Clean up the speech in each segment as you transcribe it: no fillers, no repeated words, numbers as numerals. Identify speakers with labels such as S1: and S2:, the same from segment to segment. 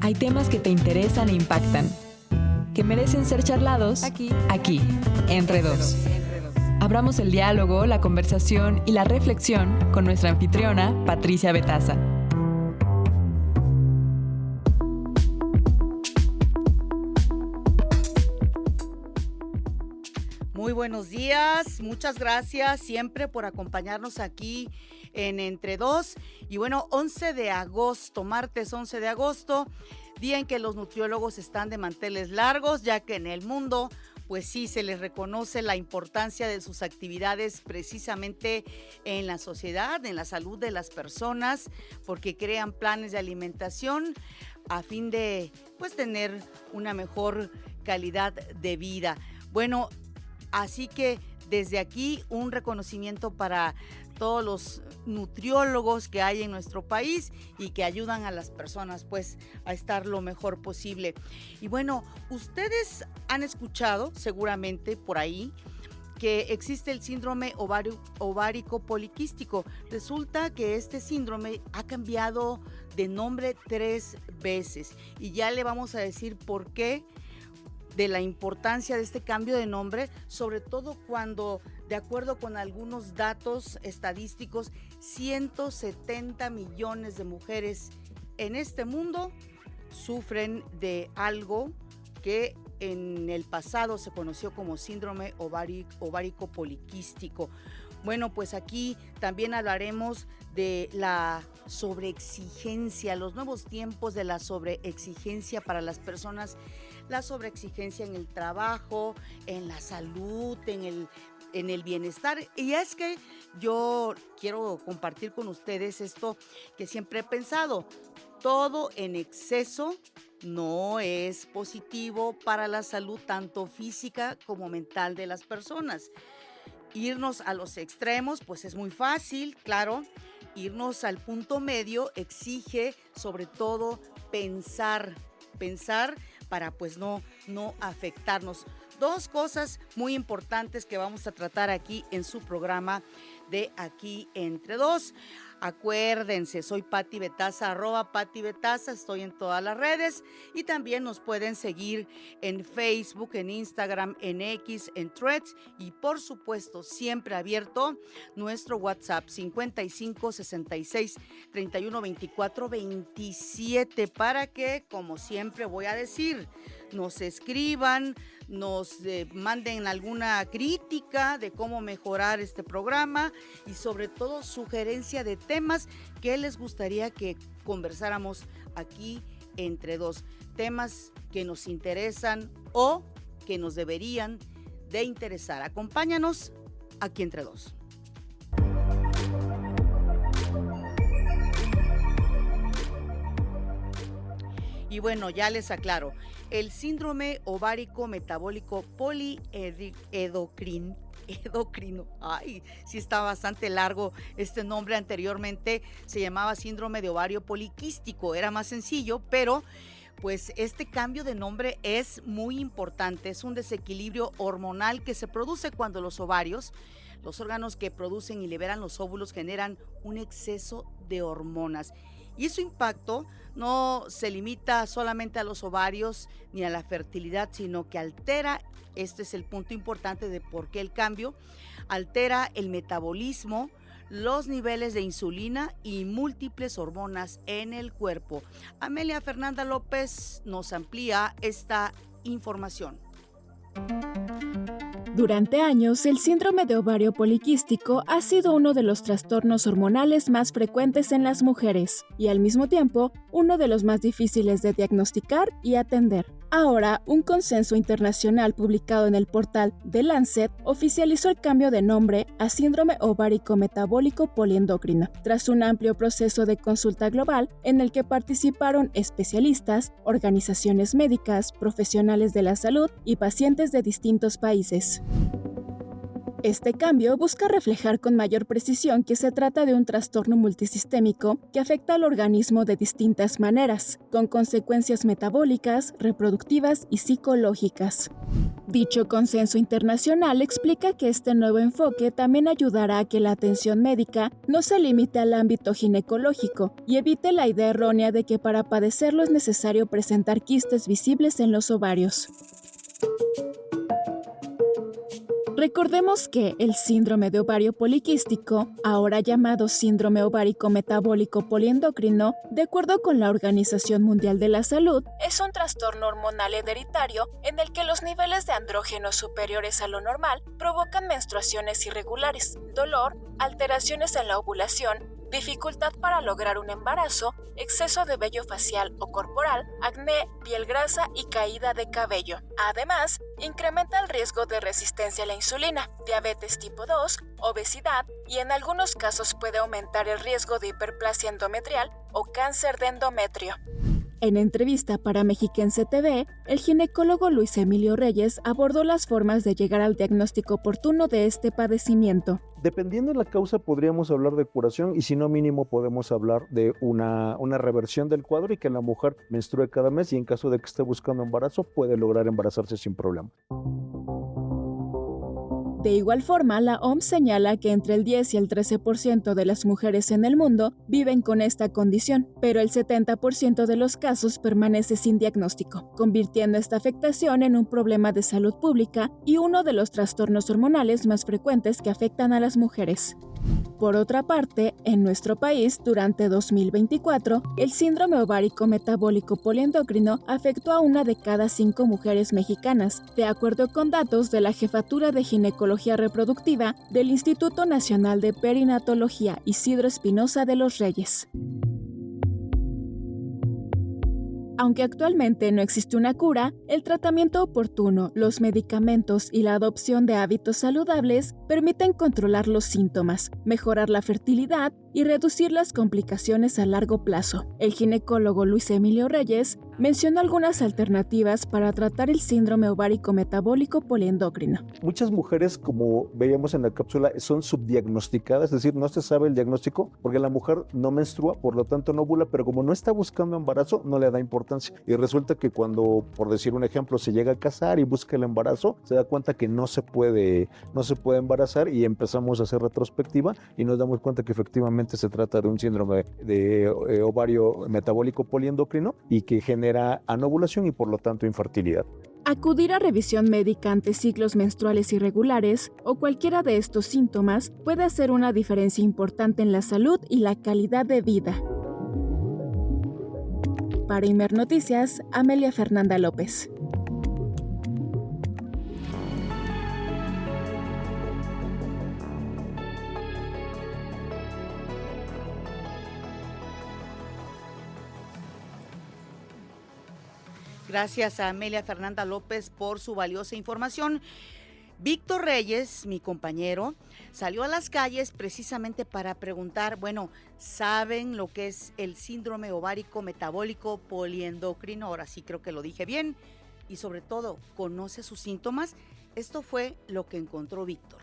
S1: Hay temas que te interesan e impactan, que merecen ser charlados aquí, entre dos. Abramos el diálogo, la conversación y la reflexión con nuestra anfitriona, Patricia Betaza.
S2: Muy buenos días, muchas gracias siempre por acompañarnos aquí en Entre Dos. Y bueno, 11 de agosto, martes 11 de agosto, día en que los nutriólogos están de manteles largos, ya que en el mundo, pues sí, se les reconoce la importancia de sus actividades precisamente en la sociedad, en la salud de las personas, porque crean planes de alimentación a fin de, pues, tener una mejor calidad de vida. Bueno, así que desde aquí un reconocimiento para todos los nutriólogos que hay en nuestro país y que ayudan a las personas pues a estar lo mejor posible. Y bueno, ustedes han escuchado seguramente por ahí que existe el síndrome ovárico poliquístico. Resulta que este síndrome ha cambiado de nombre 3 veces y ya le vamos a decir por qué, de la importancia de este cambio de nombre, sobre todo cuando, de acuerdo con algunos datos estadísticos, 170 millones de mujeres en este mundo sufren de algo que en el pasado se conoció como síndrome ovárico poliquístico. Bueno, pues aquí también hablaremos de la sobreexigencia, los nuevos tiempos de la sobreexigencia para las personas, la sobreexigencia en el trabajo, en la salud, en el bienestar. Y es que yo quiero compartir con ustedes esto que siempre he pensado: todo en exceso no es positivo para la salud, tanto física como mental de las personas. Irnos a los extremos, pues es muy fácil, claro. Irnos al punto medio exige sobre todo pensar para pues no afectarnos. Dos cosas muy importantes que vamos a tratar aquí en su programa de Aquí Entre Dos. Acuérdense, soy Pati Betaza, @PatiBetaza, estoy en todas las redes y también nos pueden seguir en Facebook, en Instagram, en X, en Threads y por supuesto siempre abierto nuestro WhatsApp 55 66 31 24 27 para que, como siempre voy a decir, nos escriban, nos manden alguna crítica de cómo mejorar este programa y sobre todo sugerencia de temas que les gustaría que conversáramos aquí entre dos, temas que nos interesan o que nos deberían de interesar. Acompáñanos aquí entre dos. Y bueno, ya les aclaro, el síndrome ovárico metabólico poliedocrino, ay, sí está bastante largo este nombre. Anteriormente se llamaba síndrome de ovario poliquístico, era más sencillo, pero pues este cambio de nombre es muy importante. Es un desequilibrio hormonal que se produce cuando los ovarios, los órganos que producen y liberan los óvulos, generan un exceso de hormonas. Y su impacto no se limita solamente a los ovarios ni a la fertilidad, sino que altera, este es el punto importante de por qué el cambio, altera el metabolismo, los niveles de insulina y múltiples hormonas en el cuerpo. Amelia Fernanda López nos amplía esta información.
S3: Durante años, el síndrome de ovario poliquístico ha sido uno de los trastornos hormonales más frecuentes en las mujeres y al mismo tiempo uno de los más difíciles de diagnosticar y atender. Ahora, un consenso internacional publicado en el portal The Lancet oficializó el cambio de nombre a síndrome ovárico metabólico poliendocrino, tras un amplio proceso de consulta global en el que participaron especialistas, organizaciones médicas, profesionales de la salud y pacientes de distintos países. Este cambio busca reflejar con mayor precisión que se trata de un trastorno multisistémico que afecta al organismo de distintas maneras, con consecuencias metabólicas, reproductivas y psicológicas. Dicho consenso internacional explica que este nuevo enfoque también ayudará a que la atención médica no se limite al ámbito ginecológico y evite la idea errónea de que para padecerlo es necesario presentar quistes visibles en los ovarios. Recordemos que el síndrome de ovario poliquístico, ahora llamado síndrome ovárico metabólico poliendocrino, de acuerdo con la Organización Mundial de la Salud, es un trastorno hormonal hereditario en el que los niveles de andrógenos superiores a lo normal provocan menstruaciones irregulares, dolor, alteraciones en la ovulación, dificultad para lograr un embarazo, exceso de vello facial o corporal, acné, piel grasa y caída de cabello. Además, incrementa el riesgo de resistencia a la insulina, diabetes tipo 2, obesidad y en algunos casos puede aumentar el riesgo de hiperplasia endometrial o cáncer de endometrio. En entrevista para Mexiquense TV, el ginecólogo Luis Emilio Reyes abordó las formas de llegar al diagnóstico oportuno de este padecimiento.
S4: Dependiendo de la causa podríamos hablar de curación y si no mínimo podemos hablar de una reversión del cuadro y que la mujer menstrue cada mes y en caso de que esté buscando embarazo puede lograr embarazarse sin problema.
S3: De igual forma, la OMS señala que entre el 10 y el 13% de las mujeres en el mundo viven con esta condición, pero el 70% de los casos permanece sin diagnóstico, convirtiendo esta afectación en un problema de salud pública y uno de los trastornos hormonales más frecuentes que afectan a las mujeres. Por otra parte, en nuestro país, durante 2024, el síndrome ovárico metabólico poliendocrino afectó a 1 de cada 5 mujeres mexicanas, de acuerdo con datos de la Jefatura de Ginecología Reproductiva del Instituto Nacional de Perinatología Isidro Espinosa de los Reyes. Aunque actualmente no existe una cura, el tratamiento oportuno, los medicamentos y la adopción de hábitos saludables permiten controlar los síntomas, mejorar la fertilidad y reducir las complicaciones a largo plazo. El ginecólogo Luis Emilio Reyes mencionó algunas alternativas para tratar el síndrome ovárico metabólico poliendocrino.
S4: Muchas mujeres, como veíamos en la cápsula, son subdiagnosticadas, es decir, no se sabe el diagnóstico porque la mujer no menstrua, por lo tanto no ovula, pero como no está buscando embarazo, no le da importancia. Y resulta que cuando, por decir un ejemplo, se llega a casar y busca el embarazo, se da cuenta que no se puede embarazar y empezamos a hacer retrospectiva y nos damos cuenta que efectivamente se trata de un síndrome de ovario metabólico poliendocrino y que genera anovulación y por lo tanto infertilidad.
S3: Acudir a revisión médica ante ciclos menstruales irregulares o cualquiera de estos síntomas puede hacer una diferencia importante en la salud y la calidad de vida. Para Imer Noticias, Amelia Fernanda López.
S2: Gracias a Amelia Fernanda López por su valiosa información. Víctor Reyes, mi compañero, salió a las calles precisamente para preguntar, bueno, ¿saben lo que es el síndrome ovárico metabólico poliendocrino? Ahora sí creo que lo dije bien. Y sobre todo, ¿conoce sus síntomas? Esto fue lo que encontró Víctor.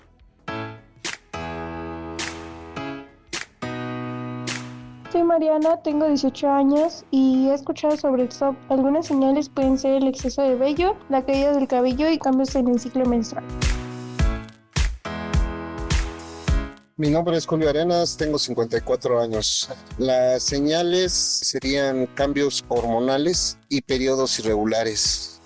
S5: Soy Mariana, tengo 18 años y he escuchado sobre el SOP. Algunas señales pueden ser el exceso de vello, la caída del cabello y cambios en el ciclo menstrual.
S6: Mi nombre es Julio Arenas, tengo 54 años. Las señales serían cambios hormonales y periodos irregulares.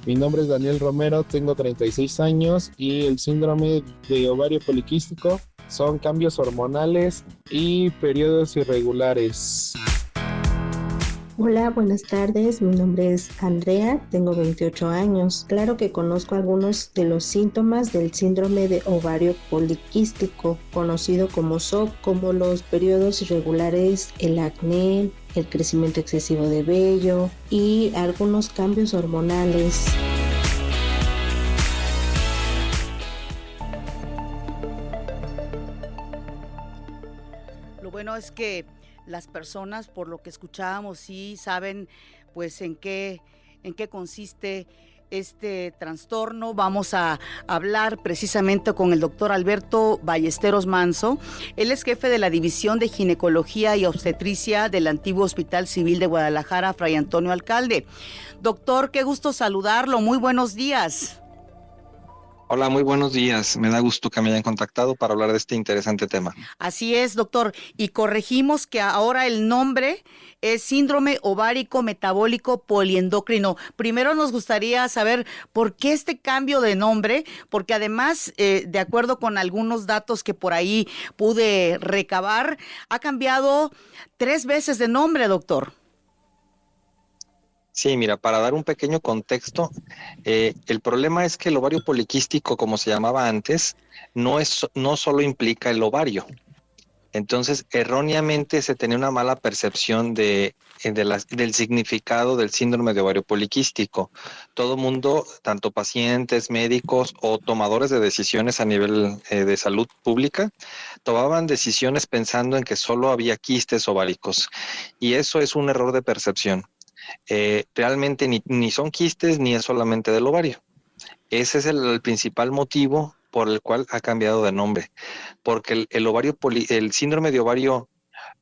S7: Mi nombre es Daniel Romero, tengo 36 años y el síndrome de ovario poliquístico son cambios hormonales y periodos irregulares.
S8: Hola, buenas tardes. Mi nombre es Andrea, tengo 28 años. Claro que conozco algunos de los síntomas del síndrome de ovario poliquístico, conocido como SOP, como los periodos irregulares, el acné, el crecimiento excesivo de vello y algunos cambios hormonales.
S2: Lo bueno es que las personas, por lo que escuchábamos, sí saben pues en qué consiste este trastorno. Vamos a hablar precisamente con el doctor Alberto Ballesteros Manso. Él es jefe de la División de Ginecología y Obstetricia del antiguo Hospital Civil de Guadalajara, Fray Antonio Alcalde. Doctor, qué gusto saludarlo. Muy buenos días.
S9: Hola, muy buenos días. Me da gusto que me hayan contactado para hablar de este interesante tema.
S2: Así es, doctor. Y corregimos que ahora el nombre es síndrome ovárico metabólico poliendocrino. Primero nos gustaría saber por qué este cambio de nombre, porque además, de acuerdo con algunos datos que por ahí pude recabar, ha cambiado 3 veces de nombre, doctor.
S9: Sí, mira, para dar un pequeño contexto, el problema es que el ovario poliquístico, como se llamaba antes, no solo implica el ovario. Entonces, erróneamente se tenía una mala percepción del significado del síndrome de ovario poliquístico. Todo mundo, tanto pacientes, médicos o tomadores de decisiones a nivel de salud pública, tomaban decisiones pensando en que solo había quistes ováricos. Y eso es un error de percepción. Realmente ni son quistes ni es solamente del ovario. Ese es el principal motivo por el cual ha cambiado de nombre, porque el síndrome de ovario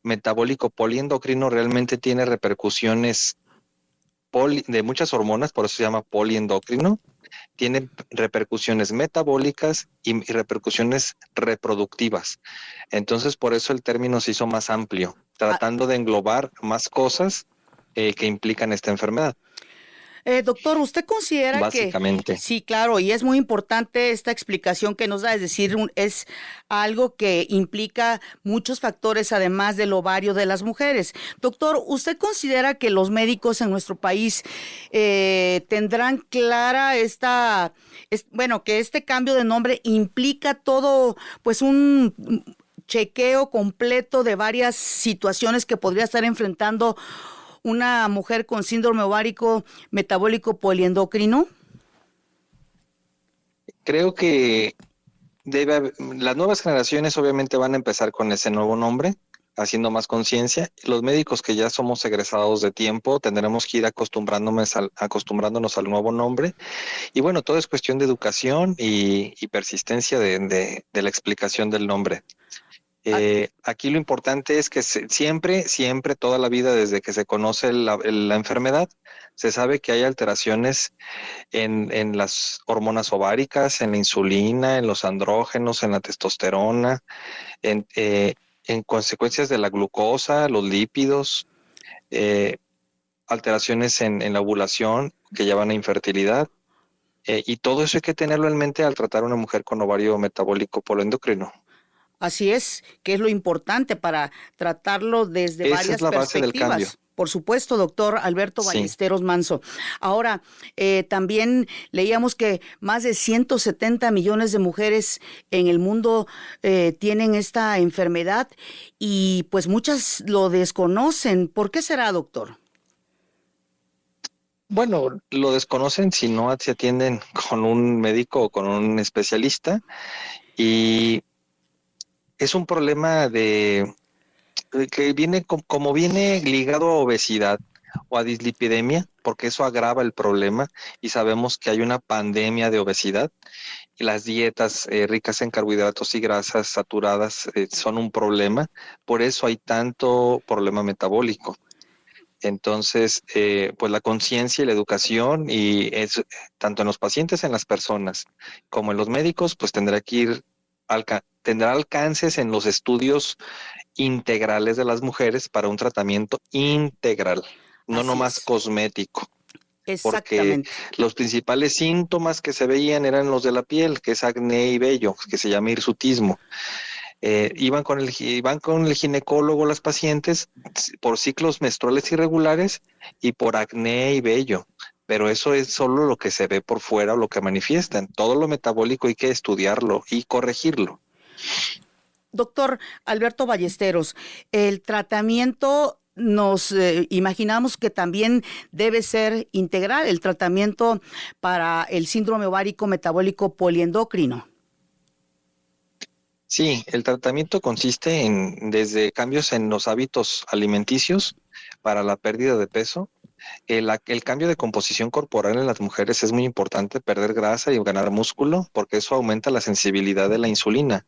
S9: metabólico poliendocrino realmente tiene repercusiones de muchas hormonas, por eso se llama poliendocrino. Tiene repercusiones metabólicas y repercusiones reproductivas. Entonces, por eso el término se hizo más amplio, tratando de englobar más cosas que implican esta enfermedad.
S2: Doctor, ¿usted considera
S9: Básicamente.
S2: Sí, claro, y es muy importante esta explicación que nos da, es decir, es algo que implica muchos factores además del ovario de las mujeres. Doctor, ¿usted considera que los médicos en nuestro país tendrán clara que este cambio de nombre implica todo, pues un chequeo completo de varias situaciones que podría estar enfrentando una mujer con síndrome ovárico metabólico poliendocrino?
S9: Creo que las nuevas generaciones obviamente van a empezar con ese nuevo nombre, haciendo más conciencia. Los médicos que ya somos egresados de tiempo tendremos que ir acostumbrándonos al nuevo nombre. Y bueno, todo es cuestión de educación y persistencia de la explicación del nombre. Aquí lo importante es que siempre, toda la vida, desde que se conoce la enfermedad, se sabe que hay alteraciones en las hormonas ováricas, en la insulina, en los andrógenos, en la testosterona, en consecuencias de la glucosa, los lípidos, alteraciones en la ovulación que llevan a infertilidad. Y todo eso hay que tenerlo en mente al tratar a una mujer con ovario metabólico poliendocrino.
S2: Así es, que es lo importante para tratarlo desde
S9: Esa
S2: varias
S9: es la base del
S2: perspectivas.
S9: cambio.
S2: Por supuesto, doctor Alberto Ballesteros Manso. Ahora, también leíamos que más de 170 millones de mujeres en el mundo tienen esta enfermedad y pues muchas lo desconocen. ¿Por qué será, doctor?
S9: Bueno, lo desconocen si no se atienden con un médico o con un especialista, y es un problema que viene como viene ligado a obesidad o a dislipidemia, porque eso agrava el problema y sabemos que hay una pandemia de obesidad y las dietas ricas en carbohidratos y grasas saturadas son un problema. Por eso hay tanto problema metabólico. Entonces, pues la conciencia y la educación, y es tanto en los pacientes, en las personas, como en los médicos, pues tendrá alcances en los estudios integrales de las mujeres para un tratamiento integral, no nomás cosmético. Porque los principales síntomas que se veían eran los de la piel, que es acné y vello, que se llama hirsutismo. Iban con el ginecólogo las pacientes por ciclos menstruales irregulares y por acné y vello, pero eso es solo lo que se ve por fuera o lo que manifiestan. Todo lo metabólico hay que estudiarlo y corregirlo.
S2: Doctor Alberto Ballesteros, el tratamiento nos imaginamos que también debe ser integral, el tratamiento para el síndrome ovárico metabólico poliendocrino.
S9: Sí, el tratamiento consiste desde cambios en los hábitos alimenticios para la pérdida de peso, El cambio de composición corporal en las mujeres es muy importante, perder grasa y ganar músculo, porque eso aumenta la sensibilidad de la insulina,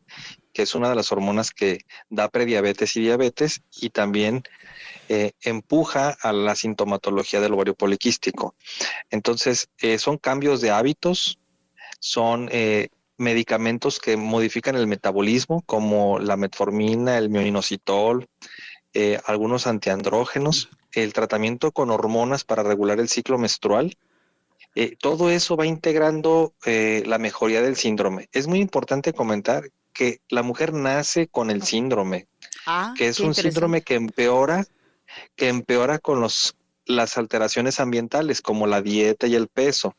S9: que es una de las hormonas que da prediabetes y diabetes, y también empuja a la sintomatología del ovario poliquístico. Entonces, son cambios de hábitos, son medicamentos que modifican el metabolismo, como la metformina, el mioinositol, algunos antiandrógenos, el tratamiento con hormonas para regular el ciclo menstrual. Todo eso va integrando la mejoría del síndrome. Es muy importante comentar que la mujer nace con el síndrome, que es
S2: Qué
S9: un síndrome
S2: interesante.
S9: que empeora con las alteraciones ambientales, como la dieta y el peso.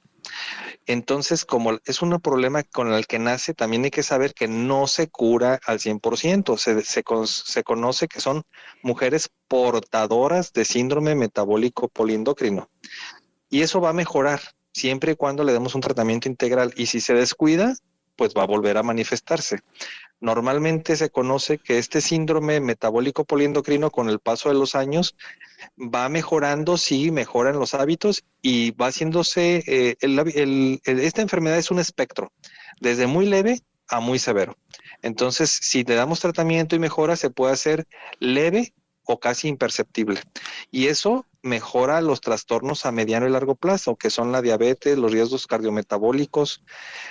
S9: Entonces, como es un problema con el que nace, también hay que saber que no se cura al 100%. Se conoce que son mujeres portadoras de síndrome metabólico poliendocrino. Y eso va a mejorar siempre y cuando le demos un tratamiento integral. Y si se descuida, pues va a volver a manifestarse. Normalmente se conoce que este síndrome metabólico poliendocrino, con el paso de los años, va mejorando, sí, mejoran los hábitos y va haciéndose, esta enfermedad es un espectro, desde muy leve a muy severo. Entonces, si le damos tratamiento y mejora, se puede hacer leve o casi imperceptible. Y eso mejora los trastornos a mediano y largo plazo, que son la diabetes, los riesgos cardiometabólicos,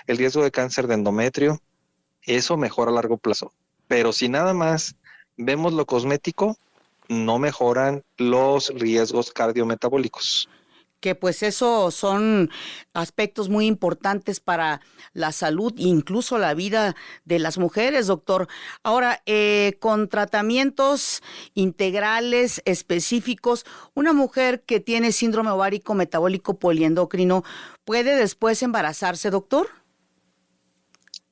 S9: el riesgo de cáncer de endometrio. Eso mejora a largo plazo. Pero si nada más vemos lo cosmético, no mejoran los riesgos cardiometabólicos.
S2: Que pues eso son aspectos muy importantes para la salud, incluso la vida de las mujeres, doctor. Ahora, con tratamientos integrales específicos, una mujer que tiene síndrome ovárico metabólico poliendocrino, ¿puede después embarazarse, doctor?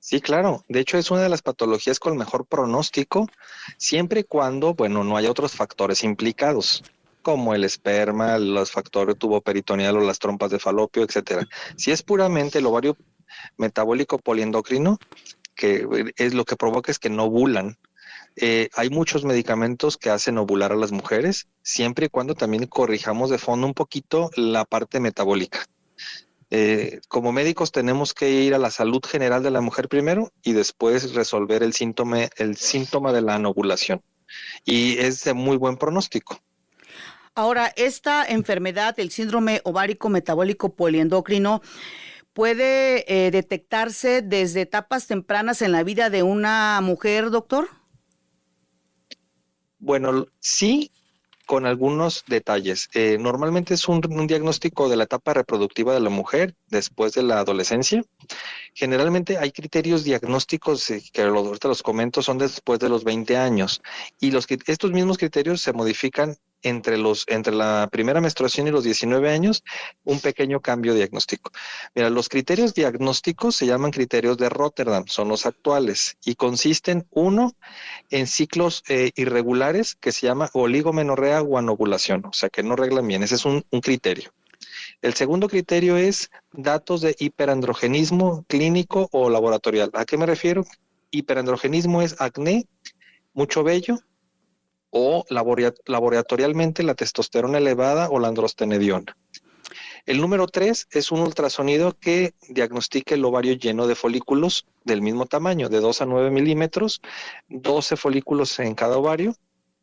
S9: Sí, claro. De hecho, es una de las patologías con mejor pronóstico, siempre y cuando, bueno, no haya otros factores implicados, como el esperma, los factores tuboperitoneal o las trompas de falopio, etcétera. Si es puramente el ovario metabólico poliendocrino, que es lo que provoca es que no ovulan. Hay muchos medicamentos que hacen ovular a las mujeres, siempre y cuando también corrijamos de fondo un poquito la parte metabólica. Como médicos tenemos que ir a la salud general de la mujer primero y después resolver el síntoma de la anovulación. Y es de muy buen pronóstico.
S2: Ahora, esta enfermedad, el síndrome ovárico metabólico poliendocrino, ¿puede detectarse desde etapas tempranas en la vida de una mujer, doctor?
S9: Bueno, sí, con algunos detalles. Normalmente es un diagnóstico de la etapa reproductiva de la mujer después de la adolescencia. Generalmente hay criterios diagnósticos que ahorita los comento, son después de los 20 años. Y estos mismos criterios se modifican entre la primera menstruación y los 19 años, un pequeño cambio diagnóstico. Mira, los criterios diagnósticos se llaman criterios de Rotterdam, son los actuales, y consisten, uno, en ciclos irregulares que se llama oligomenorrea o anovulación, o sea que no reglan bien, ese es un criterio. El segundo criterio es datos de hiperandrogenismo clínico o laboratorial. ¿A qué me refiero? Hiperandrogenismo es acné, mucho vello, o laboratorialmente la testosterona elevada o la androstenediona. El número 3 es un ultrasonido que diagnostica el ovario lleno de folículos del mismo tamaño, de 2 a 9 milímetros, 12 folículos en cada ovario,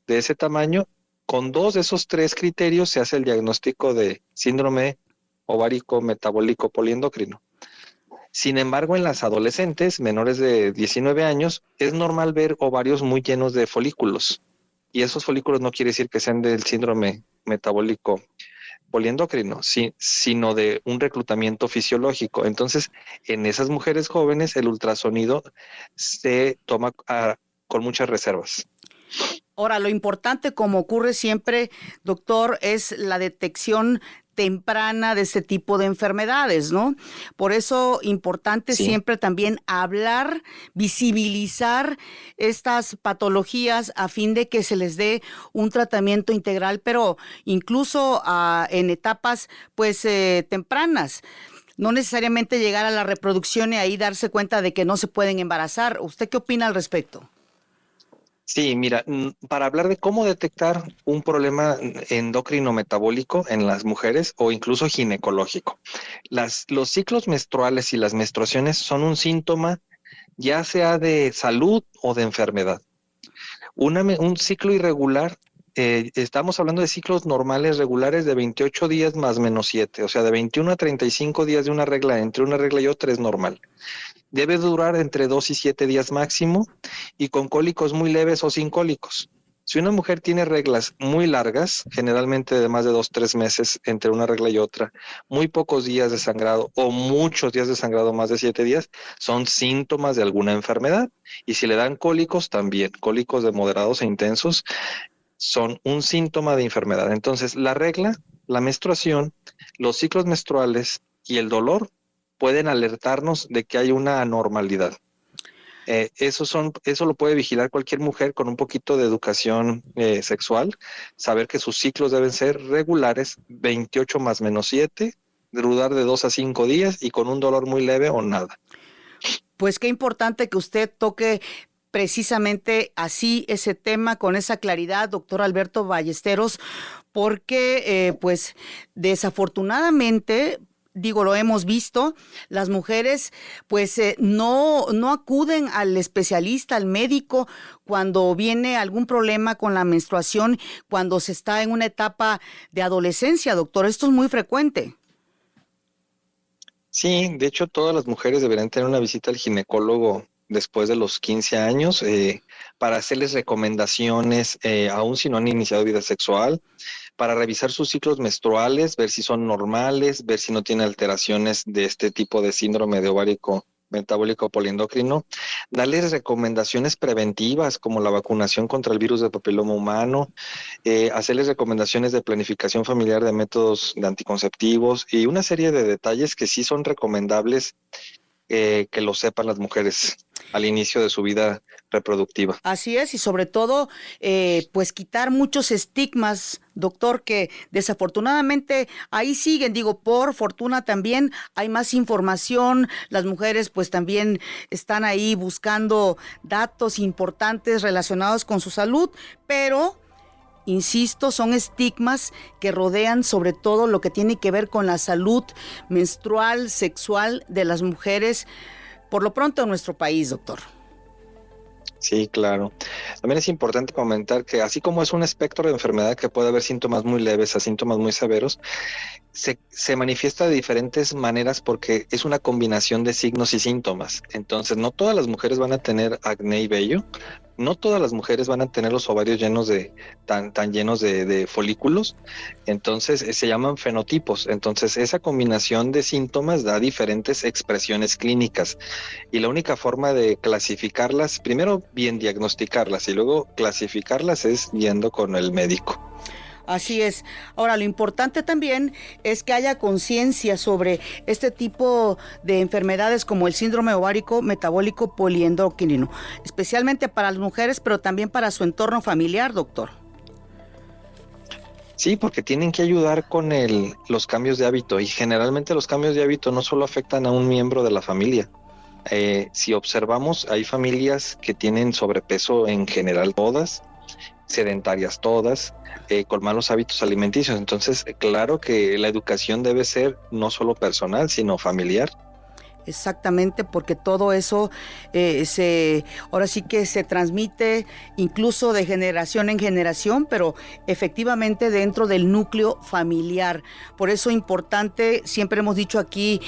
S9: de ese tamaño. Con 2 de esos 3 criterios se hace el diagnóstico de síndrome ovárico metabólico poliendocrino. Sin embargo, en las adolescentes menores de 19 años es normal ver ovarios muy llenos de folículos. Y esos folículos no quiere decir que sean del síndrome metabólico poliendocrino, sino de un reclutamiento fisiológico. Entonces, en esas mujeres jóvenes, el ultrasonido se toma con muchas reservas.
S2: Ahora, lo importante, como ocurre siempre, doctor, es la detección temprana de este tipo de enfermedades, ¿no? Por eso, importante
S9: Sí.
S2: siempre también hablar, visibilizar estas patologías a fin de que se les dé un tratamiento integral, pero incluso en etapas, pues, tempranas. No necesariamente llegar a la reproducción y ahí darse cuenta de que no se pueden embarazar. ¿Usted qué opina al respecto?
S9: Sí, mira, para hablar de cómo detectar un problema endocrino metabólico en las mujeres o incluso ginecológico, los ciclos menstruales y las menstruaciones son un síntoma ya sea de salud o de enfermedad. Un ciclo irregular, estamos hablando de ciclos normales regulares de 28 días más menos 7, o sea, de 21 a 35 días de una regla, entre una regla y otra es normal. Debe durar entre 2 y 7 días máximo y con cólicos muy leves o sin cólicos. Si una mujer tiene reglas muy largas, generalmente de más de 2, 3 meses entre una regla y otra, muy pocos días de sangrado o muchos días de sangrado, más de 7 días, son síntomas de alguna enfermedad. Y si le dan cólicos, también, cólicos de moderados e intensos, son un síntoma de enfermedad. Entonces, la regla, la menstruación, los ciclos menstruales y el dolor pueden alertarnos de que hay una anormalidad. Eso lo puede vigilar cualquier mujer con un poquito de educación sexual, saber que sus ciclos deben ser regulares, 28 más menos 7, durar de 2 a 5 días y con un dolor muy leve o nada.
S2: Pues qué importante que usted toque precisamente así ese tema con esa claridad, doctor Alberto Ballesteros, porque pues desafortunadamente, digo, lo hemos visto, las mujeres pues no acuden al especialista, al médico, cuando viene algún problema con la menstruación, cuando se está en una etapa de adolescencia, doctor. Esto es muy frecuente.
S9: Sí, de hecho todas las mujeres deberían tener una visita al ginecólogo después de los 15 años para hacerles recomendaciones, aún si no han iniciado vida sexual, para revisar sus ciclos menstruales, ver si son normales, ver si no tiene alteraciones de este tipo de síndrome de ovario metabólico poliendocrino, darles recomendaciones preventivas como la vacunación contra el virus del papiloma humano, hacerles recomendaciones de planificación familiar de métodos de anticonceptivos y una serie de detalles que sí son recomendables que lo sepan las mujeres al inicio de su vida reproductiva.
S2: Así es, y sobre todo, pues quitar muchos estigmas, doctor, que desafortunadamente ahí siguen, digo, por fortuna también hay más información, las mujeres pues también están ahí buscando datos importantes relacionados con su salud, pero insisto, son estigmas que rodean sobre todo lo que tiene que ver con la salud menstrual, sexual de las mujeres, por lo pronto en nuestro país, doctor.
S9: Sí, claro. También es importante comentar que así como es un espectro de enfermedad que puede haber síntomas muy leves a síntomas muy severos, se manifiesta de diferentes maneras porque es una combinación de signos y síntomas. Entonces, no todas las mujeres van a tener acné y vello, no todas las mujeres van a tener los ovarios llenos tan llenos de folículos, entonces se llaman fenotipos. Entonces, esa combinación de síntomas da diferentes expresiones clínicas y la única forma de clasificarlas, primero bien diagnosticarlas y luego clasificarlas es yendo con el médico.
S2: Así es. Ahora, lo importante también es que haya conciencia sobre este tipo de enfermedades como el síndrome ovárico metabólico poliendocrino, especialmente para las mujeres, pero también para su entorno familiar, doctor.
S9: Sí, porque tienen que ayudar con los cambios de hábito y generalmente los cambios de hábito no solo afectan a un miembro de la familia. Si observamos, hay familias que tienen sobrepeso en general todas, sedentarias todas, con malos hábitos alimenticios. Entonces, claro que la educación debe ser no solo personal, sino familiar.
S2: Exactamente, porque todo eso ahora sí que se transmite incluso de generación en generación, pero efectivamente dentro del núcleo familiar. Por eso importante, siempre hemos dicho aquí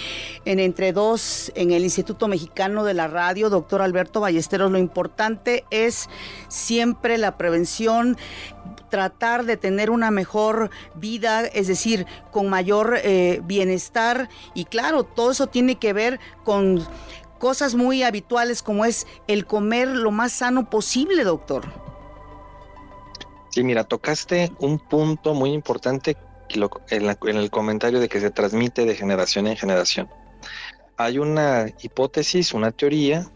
S2: en Entre Dos, en el Instituto Mexicano de la Radio, doctor Alberto Ballesteros, lo importante es siempre la prevención, tratar de tener una mejor vida, es decir, con mayor bienestar, y claro, todo eso tiene que ver con cosas muy habituales como es el comer lo más sano posible, doctor.
S9: Sí, mira, tocaste un punto muy importante en el comentario de que se transmite de generación en generación. Hay una hipótesis, una teoría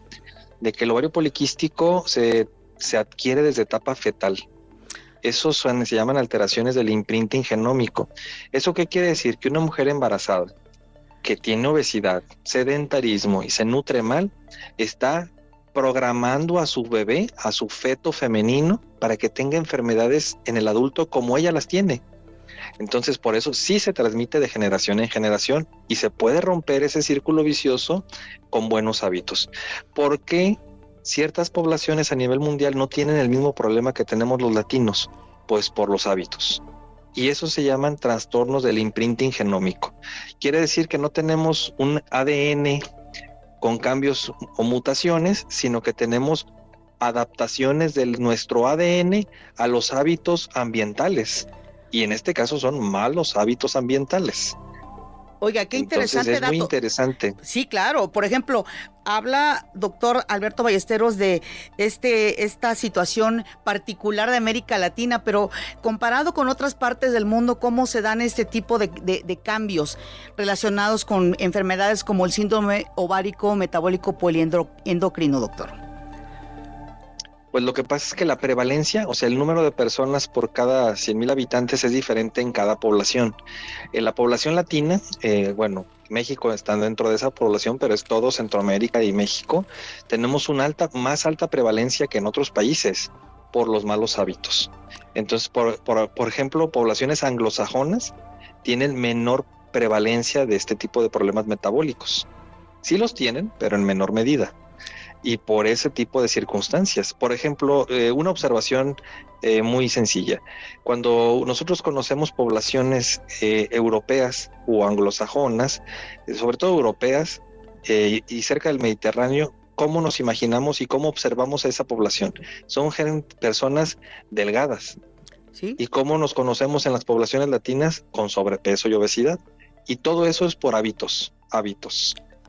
S9: de que el ovario poliquístico se adquiere desde etapa fetal. Esos se llaman alteraciones del imprinting genómico. ¿Eso qué quiere decir? Que una mujer embarazada que tiene obesidad, sedentarismo y se nutre mal, está programando a su bebé, a su feto femenino, para que tenga enfermedades en el adulto como ella las tiene. Entonces, por eso sí se transmite de generación en generación y se puede romper ese círculo vicioso con buenos hábitos. ¿Por qué ciertas poblaciones a nivel mundial no tienen el mismo problema que tenemos los latinos? Pues por los hábitos. Y eso se llaman trastornos del imprinting genómico. Quiere decir que no tenemos un ADN con cambios o mutaciones, sino que tenemos adaptaciones de nuestro ADN a los hábitos ambientales. Y en este caso son malos hábitos ambientales.
S2: Oiga, qué interesante
S9: Entonces es
S2: dato.
S9: muy interesante.
S2: Sí, claro. Por ejemplo, habla doctor Alberto Ballesteros de esta situación particular de América Latina, pero comparado con otras partes del mundo, ¿cómo se dan este tipo de cambios relacionados con enfermedades como el síndrome ovárico metabólico poliendocrino, doctor?
S9: Pues lo que pasa es que la prevalencia, o sea, el número de personas por cada 100,000 habitantes es diferente en cada población. En la población latina, México está dentro de esa población, pero es todo Centroamérica y México, tenemos una más alta prevalencia que en otros países por los malos hábitos. Entonces, por ejemplo, poblaciones anglosajonas tienen menor prevalencia de este tipo de problemas metabólicos. Sí los tienen, pero en menor medida. Y por ese tipo de circunstancias. Por ejemplo, una observación muy sencilla. Cuando nosotros conocemos poblaciones europeas o anglosajonas, sobre todo europeas y cerca del Mediterráneo, ¿cómo nos imaginamos y cómo observamos a esa población? Son personas delgadas.
S2: ¿Sí?
S9: ¿Y cómo nos conocemos en las poblaciones latinas? Con sobrepeso y obesidad. Y todo eso es por hábitos.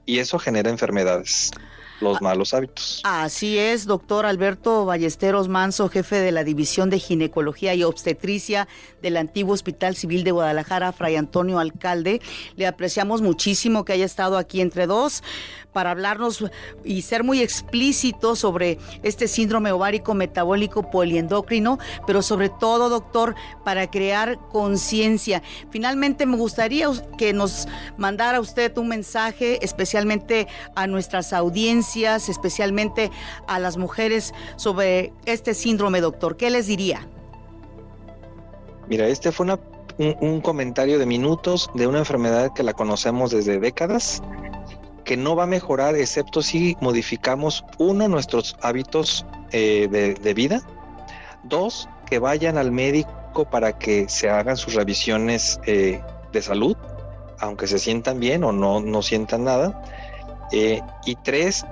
S9: Y eso genera enfermedades. Los malos hábitos.
S2: Así es, doctor Alberto Ballesteros Manso, jefe de la División de Ginecología y Obstetricia del antiguo Hospital Civil de Guadalajara, Fray Antonio Alcalde. Le apreciamos muchísimo que haya estado aquí entre dos para hablarnos y ser muy explícito sobre este síndrome ovárico metabólico poliendocrino, pero sobre todo, doctor, para crear conciencia. Finalmente, me gustaría que nos mandara usted un mensaje especialmente a nuestras audiencias, especialmente a las mujeres sobre este síndrome, doctor. ¿Qué les diría?
S9: Mira, este fue un comentario de minutos de una enfermedad que la conocemos desde décadas, que no va a mejorar excepto si modificamos, uno, nuestros hábitos de vida, dos, que vayan al médico para que se hagan sus revisiones de salud, aunque se sientan bien o no sientan nada, y tres,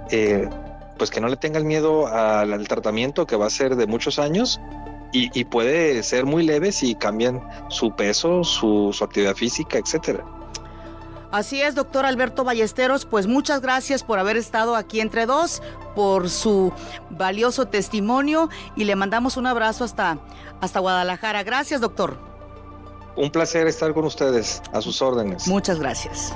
S9: pues que no le tengan miedo al tratamiento, que va a ser de muchos años y puede ser muy leve si cambian su peso, su actividad física, etcétera.
S2: Así es, doctor Alberto Ballesteros, pues muchas gracias por haber estado aquí entre dos, por su valioso testimonio y le mandamos un abrazo hasta Guadalajara. Gracias, doctor.
S9: Un placer estar con ustedes, a sus órdenes.
S2: Muchas gracias.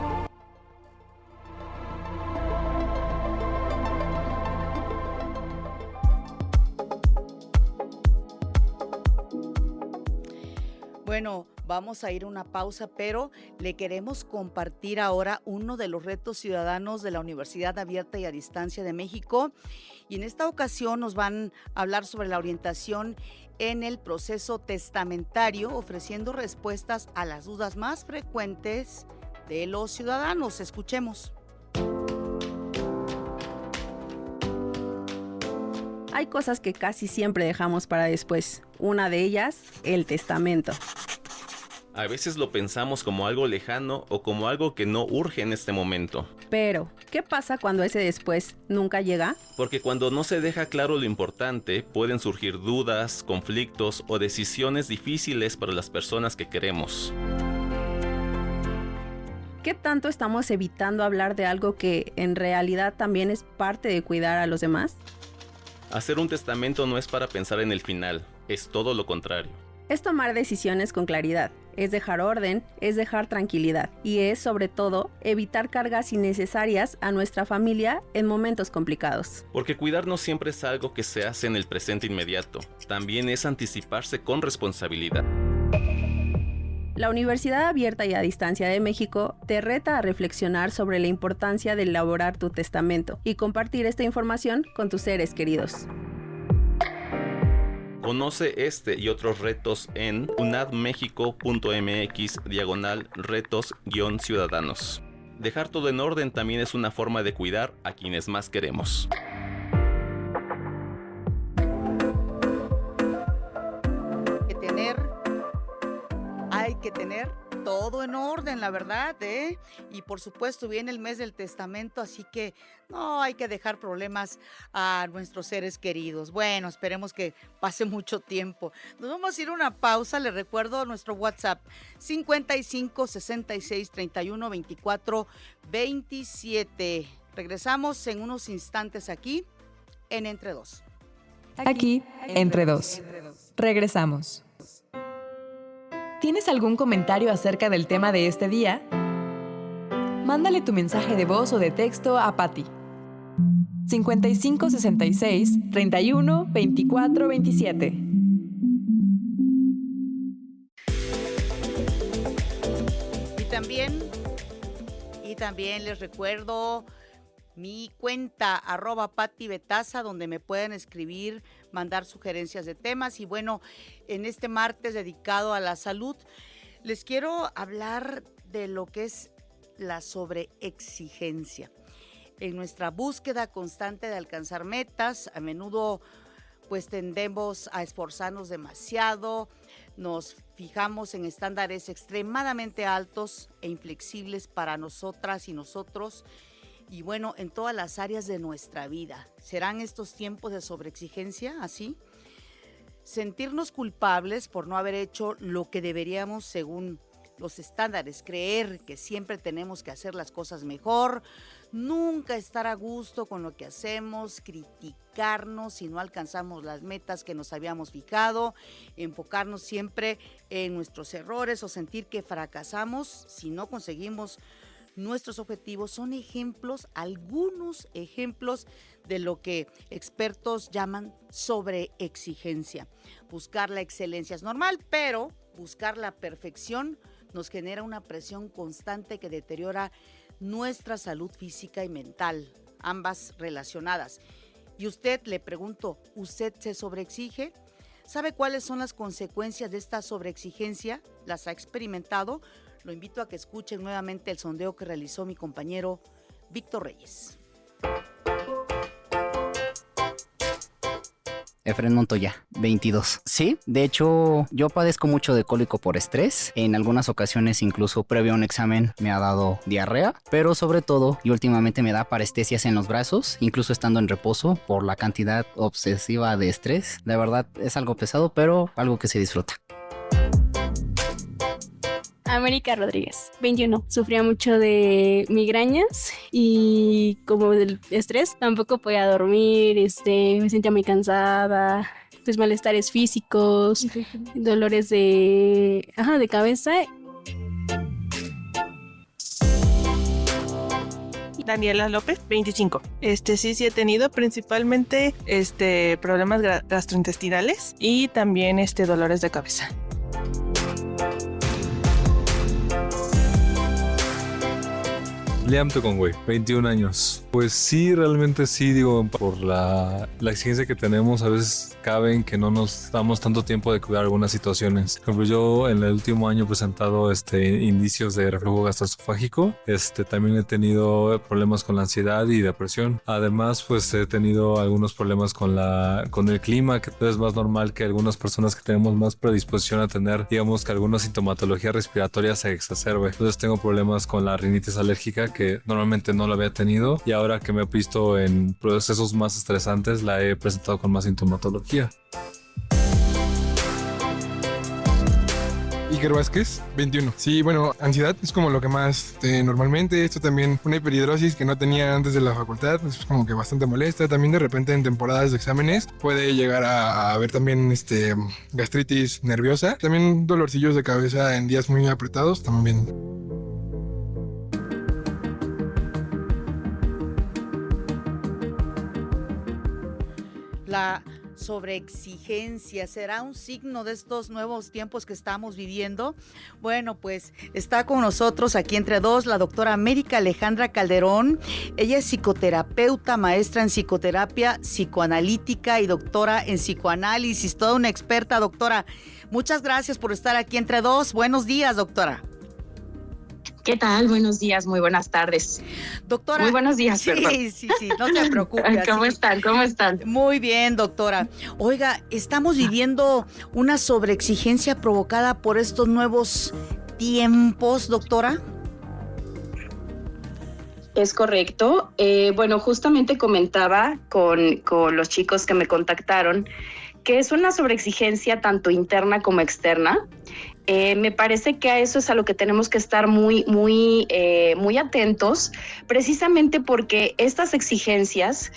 S2: Bueno, vamos a ir a una pausa, pero le queremos compartir ahora uno de los retos ciudadanos de la Universidad Abierta y a Distancia de México. Y en esta ocasión nos van a hablar sobre la orientación en el proceso testamentario, ofreciendo respuestas a las dudas más frecuentes de los ciudadanos. Escuchemos.
S10: Hay cosas que casi siempre dejamos para después. Una de ellas, el testamento.
S11: A veces lo pensamos como algo lejano o como algo que no urge en este momento.
S10: Pero, ¿qué pasa cuando ese después nunca llega?
S11: Porque cuando no se deja claro lo importante, pueden surgir dudas, conflictos o decisiones difíciles para las personas que queremos.
S10: ¿Qué tanto estamos evitando hablar de algo que en realidad también es parte de cuidar a los demás?
S11: Hacer un testamento no es para pensar en el final, es todo lo contrario.
S10: Es tomar decisiones con claridad, es dejar orden, es dejar tranquilidad y es, sobre todo, evitar cargas innecesarias a nuestra familia en momentos complicados.
S11: Porque cuidar no siempre es algo que se hace en el presente inmediato, también es anticiparse con responsabilidad.
S10: La Universidad Abierta y a Distancia de México te reta a reflexionar sobre la importancia de elaborar tu testamento y compartir esta información con tus seres queridos.
S11: Conoce este y otros retos en unadmexico.mx/retos-ciudadanos. Dejar todo en orden también es una forma de cuidar a quienes más queremos.
S2: Hay que tener todo en orden, la verdad, ¿eh? Y por supuesto viene el mes del testamento, así que no hay que dejar problemas a nuestros seres queridos. Bueno, esperemos que pase mucho tiempo. Nos vamos a ir a una pausa. Les recuerdo nuestro WhatsApp 55 66 31 24 27. Regresamos en unos instantes aquí en Entre Dos.
S1: Aquí, Entre Dos. Regresamos. ¿Tienes algún comentario acerca del tema de este día? Mándale tu mensaje de voz o de texto a Patti. 55 66 31 24 27.
S2: Y también les recuerdo mi cuenta @PattiBetaza, donde me pueden escribir, mandar sugerencias de temas. Y bueno, en este martes dedicado a la salud, les quiero hablar de lo que es la sobreexigencia. En nuestra búsqueda constante de alcanzar metas, a menudo pues tendemos a esforzarnos demasiado, nos fijamos en estándares extremadamente altos e inflexibles para nosotras y nosotros, y bueno, en todas las áreas de nuestra vida. ¿Serán estos tiempos de sobreexigencia así? Sentirnos culpables por no haber hecho lo que deberíamos según los estándares, creer que siempre tenemos que hacer las cosas mejor, nunca estar a gusto con lo que hacemos, criticarnos si no alcanzamos las metas que nos habíamos fijado, enfocarnos siempre en nuestros errores o sentir que fracasamos si no conseguimos nuestros objetivos. Son ejemplos, algunos ejemplos de lo que expertos llaman sobreexigencia. Buscar la excelencia es normal, pero buscar la perfección nos genera una presión constante que deteriora nuestra salud física y mental, ambas relacionadas. Y usted, le pregunto, ¿usted se sobreexige? ¿Sabe cuáles son las consecuencias de esta sobreexigencia? ¿Las ha experimentado? Lo invito a que escuchen nuevamente el sondeo que realizó mi compañero Víctor Reyes.
S12: Efren Montoya, 22. Sí, de hecho, yo padezco mucho de cólico por estrés. En algunas ocasiones, incluso previo a un examen, me ha dado diarrea, pero sobre todo, y últimamente me da parestesias en los brazos, incluso estando en reposo, por la cantidad obsesiva de estrés. De verdad, es algo pesado, pero algo que se disfruta.
S13: América Rodríguez, 21. Sufría mucho de migrañas y como del estrés, tampoco podía dormir, me sentía muy cansada, pues malestares físicos, dolores de cabeza.
S14: Daniela López, 25. Sí he tenido principalmente problemas gastrointestinales y también dolores de cabeza.
S15: Liam Tocongüey, 21 años. Pues sí, realmente sí, digo, por la exigencia que tenemos, a veces cabe en que no nos damos tanto tiempo de cuidar algunas situaciones. Por ejemplo, yo en el último año he presentado indicios de reflujo gastroesofágico. También he tenido problemas con la ansiedad y depresión. Además, pues he tenido algunos problemas con el clima, que es más normal que algunas personas que tenemos más predisposición a tener, digamos, que alguna sintomatología respiratoria se exacerbe. Entonces tengo problemas con la rinitis alérgica, que normalmente no la había tenido, y ahora que me he visto en procesos más estresantes la he presentado con más sintomatología.
S16: Iker Vázquez, 21. Sí, bueno, ansiedad es como lo que más normalmente. Esto también, una hiperhidrosis que no tenía antes de la facultad, es como que bastante molesta. También de repente en temporadas de exámenes puede llegar a haber también gastritis nerviosa. También dolorcillos de cabeza en días muy apretados también.
S2: La sobreexigencia será un signo de estos nuevos tiempos que estamos viviendo. Bueno, pues está con nosotros aquí entre dos la doctora América Alejandra Calderón. Ella es psicoterapeuta, maestra en psicoterapia psicoanalítica y doctora en psicoanálisis, toda una experta, doctora. Muchas gracias por estar aquí entre dos. Buenos días, doctora.
S17: ¿Qué tal? Buenos días, muy buenas tardes.
S2: Doctora.
S17: Muy buenos días, perdón.
S2: Sí, no se preocupe.
S17: ¿Cómo están? ¿Cómo están?
S2: Muy bien, doctora. Oiga, estamos viviendo una sobreexigencia provocada por estos nuevos tiempos, doctora.
S17: Es correcto. Bueno, justamente comentaba con los chicos que me contactaron que es una sobreexigencia tanto interna como externa. Me parece que a eso es a lo que tenemos que estar muy atentos, precisamente porque estas exigencias,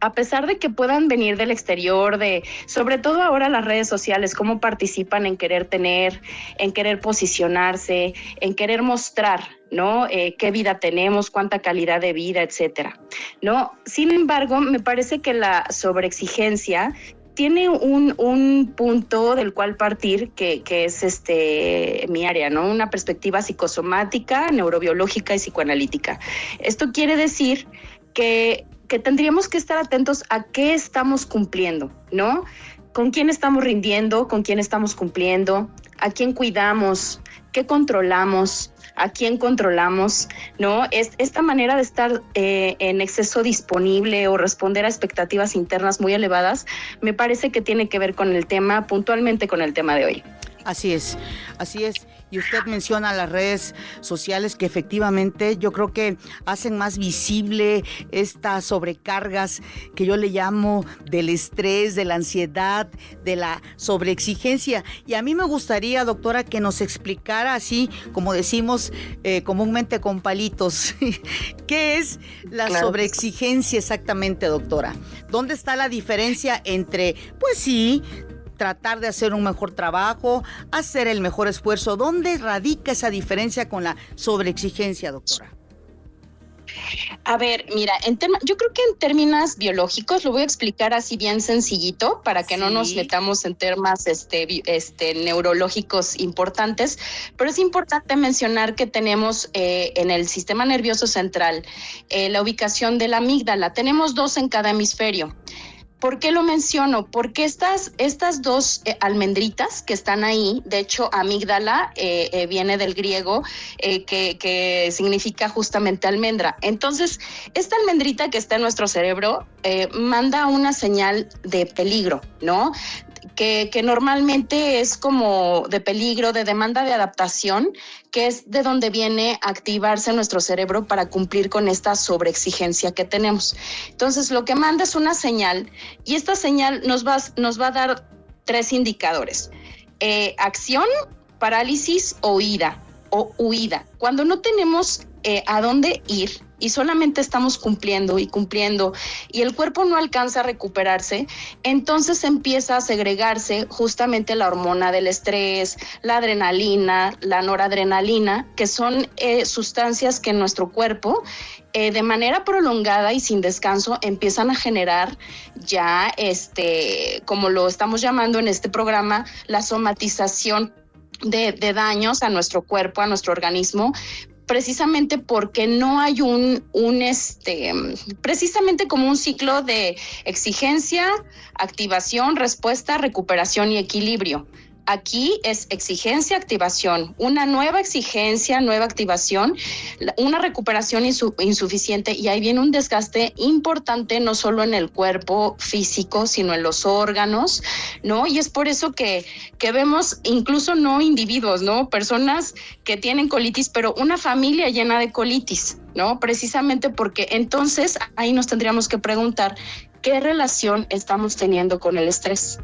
S17: a pesar de que puedan venir del exterior, sobre todo ahora las redes sociales, cómo participan en querer tener, en querer posicionarse, en querer mostrar, ¿no? Qué vida tenemos, cuánta calidad de vida, etcétera, ¿no? Sin embargo, me parece que la sobreexigencia tiene un punto del cual partir que es mi área, ¿no? Una perspectiva psicosomática, neurobiológica y psicoanalítica. Esto quiere decir que tendríamos que estar atentos a qué estamos cumpliendo, ¿no? ¿Con quién estamos rindiendo? ¿Con quién estamos cumpliendo? ¿A quién cuidamos? ¿Qué controlamos? ¿A quién controlamos? ¿No? Esta manera de estar en exceso disponible o responder a expectativas internas muy elevadas, me parece que tiene que ver con el tema, puntualmente con el tema de hoy.
S2: Así es. Y usted menciona las redes sociales que efectivamente yo creo que hacen más visible estas sobrecargas que yo le llamo del estrés, de la ansiedad, de la sobreexigencia. Y a mí me gustaría, doctora, que nos explicara así, como decimos comúnmente con palitos, ¿qué es la sobreexigencia exactamente, doctora? ¿Dónde está la diferencia entre, pues sí, tratar de hacer un mejor trabajo, hacer el mejor esfuerzo? ¿Dónde radica esa diferencia con la sobreexigencia, doctora?
S17: A ver, mira, yo creo que en términos biológicos lo voy a explicar así bien sencillito para que no nos metamos en temas neurológicos importantes, pero es importante mencionar que tenemos en el sistema nervioso central la ubicación de la amígdala. Tenemos 2 en cada hemisferio. ¿Por qué lo menciono? Porque estas 2 almendritas que están ahí, de hecho amígdala viene del griego que significa justamente almendra. Entonces, esta almendrita que está en nuestro cerebro manda una señal de peligro, ¿no? Que normalmente es como de peligro, de demanda de adaptación, que es de donde viene a activarse nuestro cerebro para cumplir con esta sobreexigencia que tenemos. Entonces, lo que manda es una señal, y esta señal nos va a dar 3 indicadores: acción, parálisis o huida. Cuando no tenemos a dónde ir y solamente estamos cumpliendo y el cuerpo no alcanza a recuperarse, entonces empieza a segregarse justamente la hormona del estrés, la adrenalina, la noradrenalina, que son sustancias que en nuestro cuerpo de manera prolongada y sin descanso empiezan a generar ya como lo estamos llamando en este programa, la somatización de daños a nuestro cuerpo, a nuestro organismo, precisamente porque no hay precisamente como un ciclo de exigencia, activación, respuesta, recuperación y equilibrio. Aquí es exigencia, activación, una nueva exigencia, nueva activación, una recuperación insuficiente, y ahí viene un desgaste importante no solo en el cuerpo físico, sino en los órganos, ¿no? Y es por eso que vemos incluso no individuos, ¿no? Personas que tienen colitis, pero una familia llena de colitis, ¿no? Precisamente porque entonces ahí nos tendríamos que preguntar qué relación estamos teniendo con el estrés.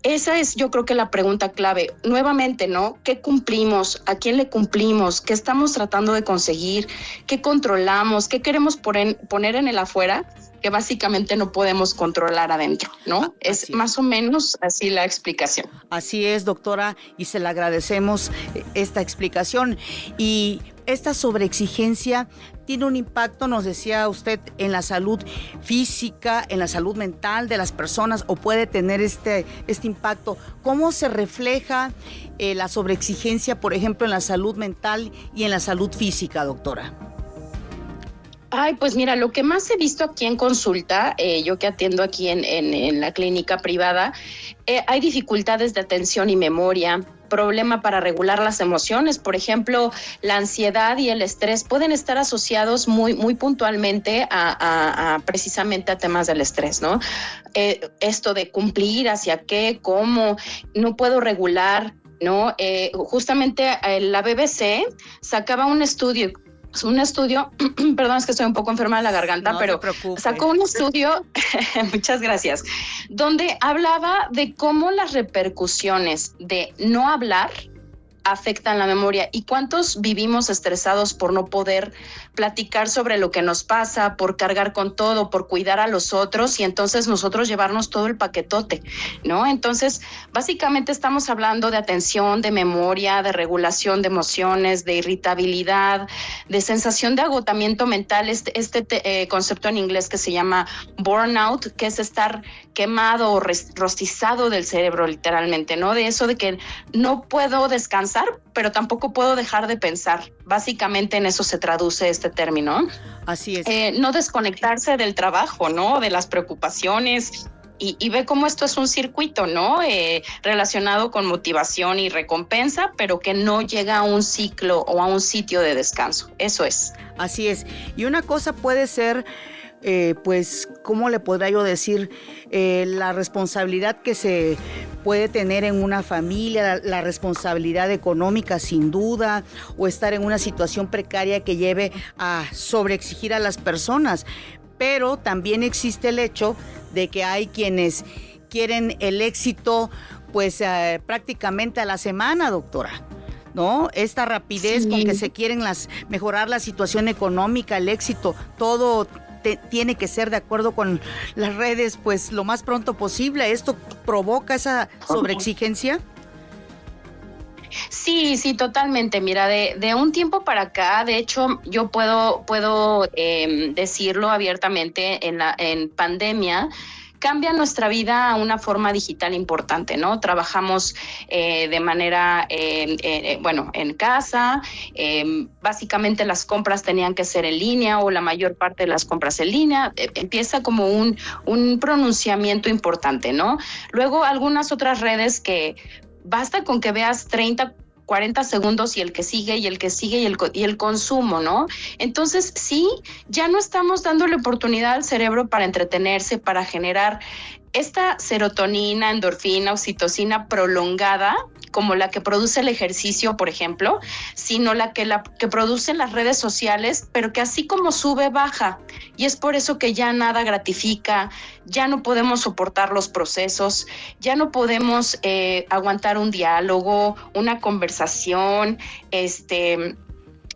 S17: Esa es, yo creo que la pregunta clave. Nuevamente, ¿no? ¿Qué cumplimos? ¿A quién le cumplimos? ¿Qué estamos tratando de conseguir? ¿Qué controlamos? ¿Qué queremos poner en el afuera? Que básicamente no podemos controlar adentro, ¿no? Es más o menos así la explicación.
S2: Así es, doctora, y se le agradecemos esta explicación. Y esta sobreexigencia tiene un impacto, nos decía usted, en la salud física, en la salud mental de las personas, o puede tener este impacto. ¿Cómo se refleja la sobreexigencia, por ejemplo, en la salud mental y en la salud física, doctora?
S17: Ay, pues mira, lo que más he visto aquí en consulta, yo que atiendo aquí en la clínica privada, hay dificultades de atención y memoria, problema para regular las emociones. Por ejemplo, la ansiedad y el estrés pueden estar asociados muy puntualmente a precisamente a temas del estrés, ¿no? Esto de cumplir, hacia qué, cómo, no puedo regular, ¿no? Justamente la BBC sacaba un estudio, perdón, es que estoy un poco enferma de la garganta, no pero sacó un estudio, muchas gracias, donde hablaba de cómo las repercusiones de no hablar afectan la memoria y cuántos vivimos estresados por no poder platicar sobre lo que nos pasa, por cargar con todo, por cuidar a los otros y entonces nosotros llevarnos todo el paquetote, ¿no? Entonces, básicamente estamos hablando de atención, de memoria, de regulación de emociones, de irritabilidad, de sensación de agotamiento mental, este concepto en inglés que se llama burnout, que es estar quemado o rostizado del cerebro literalmente, ¿no? De eso de que no puedo descansar, pero tampoco puedo dejar de pensar. Básicamente en eso se traduce este término.
S2: Así es.
S17: No desconectarse del trabajo, ¿no? De las preocupaciones. Y ve cómo esto es un circuito, ¿no? Relacionado con motivación y recompensa, pero que no llega a un ciclo o a un sitio de descanso. Eso es.
S2: Así es. Y una cosa puede ser, pues, ¿cómo le podría yo decir? La responsabilidad que se puede tener en una familia, la responsabilidad económica sin duda, o estar en una situación precaria que lleve a sobreexigir a las personas. Pero también existe el hecho de que hay quienes quieren el éxito, pues prácticamente a la semana, doctora, ¿no? Esta rapidez sí, con que se quieren mejorar la situación económica, el éxito, todo tiene que ser de acuerdo con las redes, pues lo más pronto posible. ¿Esto provoca esa sobreexigencia?
S17: Sí, totalmente. Mira, de un tiempo para acá, de hecho, yo puedo decirlo abiertamente, en pandemia, cambia nuestra vida a una forma digital importante, ¿no? Trabajamos de manera, en casa, básicamente las compras tenían que ser en línea o la mayor parte de las compras en línea, empieza como un pronunciamiento importante, ¿no? Luego algunas otras redes que basta con que veas 30, 40 segundos y el que sigue y el que sigue y el consumo, ¿no? Entonces, sí, ya no estamos dándole oportunidad al cerebro para entretenerse, para generar esta serotonina, endorfina, oxitocina prolongada, como la que produce el ejercicio, por ejemplo, sino la que producen las redes sociales, pero que así como sube, baja. Y es por eso que ya nada gratifica, ya no podemos soportar los procesos, ya no podemos aguantar un diálogo, una conversación,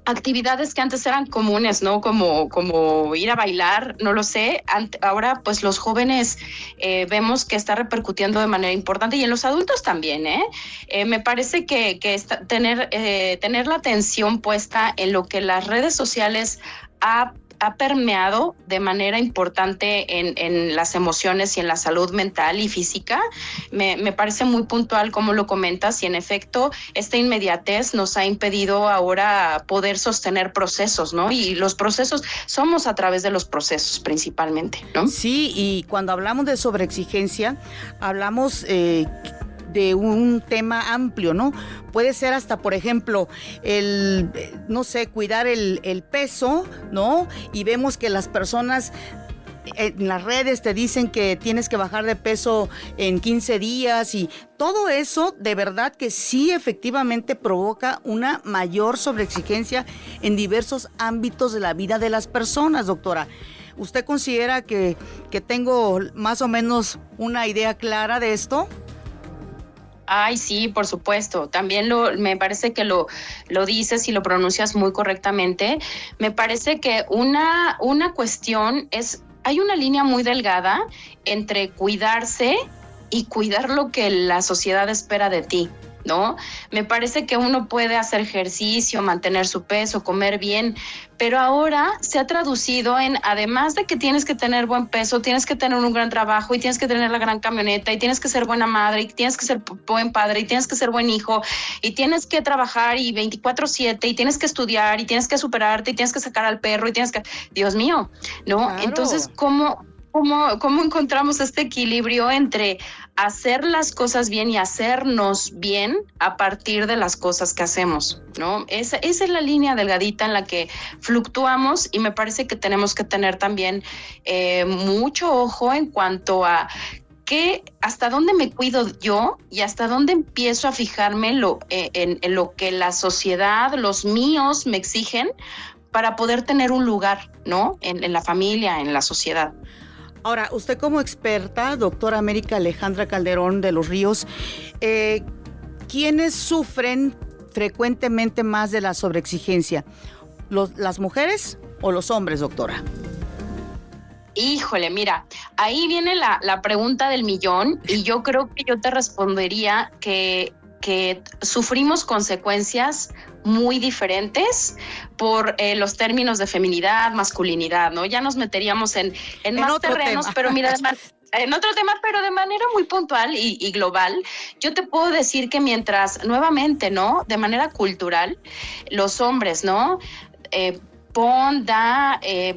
S17: actividades que antes eran comunes, ¿no? Como ir a bailar, no lo sé. Ahora, pues los jóvenes vemos que está repercutiendo de manera importante y en los adultos también, me parece que tener la atención puesta en lo que las redes sociales ha permeado de manera importante en las emociones y en la salud mental y física. Me parece muy puntual como lo comentas y en efecto esta inmediatez nos ha impedido ahora poder sostener procesos, ¿no? Y los procesos somos a través de los procesos principalmente, ¿no?
S2: Sí, y cuando hablamos de sobreexigencia, hablamos de un tema amplio, ¿no? Puede ser hasta, por ejemplo, cuidar el peso, ¿no? Y vemos que las personas en las redes te dicen que tienes que bajar de peso en 15 días y todo eso de verdad que sí efectivamente provoca una mayor sobreexigencia en diversos ámbitos de la vida de las personas, doctora. ¿Usted considera que tengo más o menos una idea clara de esto?
S17: Ay, sí, por supuesto. También me parece que lo dices y lo pronuncias muy correctamente. Me parece que una cuestión hay una línea muy delgada entre cuidarse y cuidar lo que la sociedad espera de ti, ¿no? Me parece que uno puede hacer ejercicio, mantener su peso, comer bien, pero ahora se ha traducido en, además de que tienes que tener buen peso, tienes que tener un gran trabajo y tienes que tener la gran camioneta y tienes que ser buena madre y tienes que ser buen padre y tienes que ser buen hijo y tienes que trabajar y 24/7 y tienes que estudiar y tienes que superarte y tienes que sacar al perro y tienes que... Dios mío, ¿no?
S2: Claro.
S17: Entonces, ¿cómo encontramos este equilibrio entre hacer las cosas bien y hacernos bien a partir de las cosas que hacemos, ¿no? Esa es la línea delgadita en la que fluctuamos y me parece que tenemos que tener también mucho ojo en cuanto a hasta dónde me cuido yo y hasta dónde empiezo a fijarme en lo que la sociedad, los míos me exigen para poder tener un lugar, ¿no? En la familia, en la sociedad.
S2: Ahora, usted como experta, doctora América Alejandra Calderón de los Ríos, ¿quiénes sufren frecuentemente más de la sobreexigencia? ¿Las mujeres o los hombres, doctora?
S17: Híjole, mira, ahí viene la pregunta del millón y yo creo que yo te respondería que sufrimos consecuencias muy diferentes por los términos de feminidad, masculinidad, ¿no? Ya nos meteríamos en más terrenos, tema. Pero mira, en otro tema, pero de manera muy puntual y global, yo te puedo decir que mientras, nuevamente, ¿no? De manera cultural, los hombres, ¿no?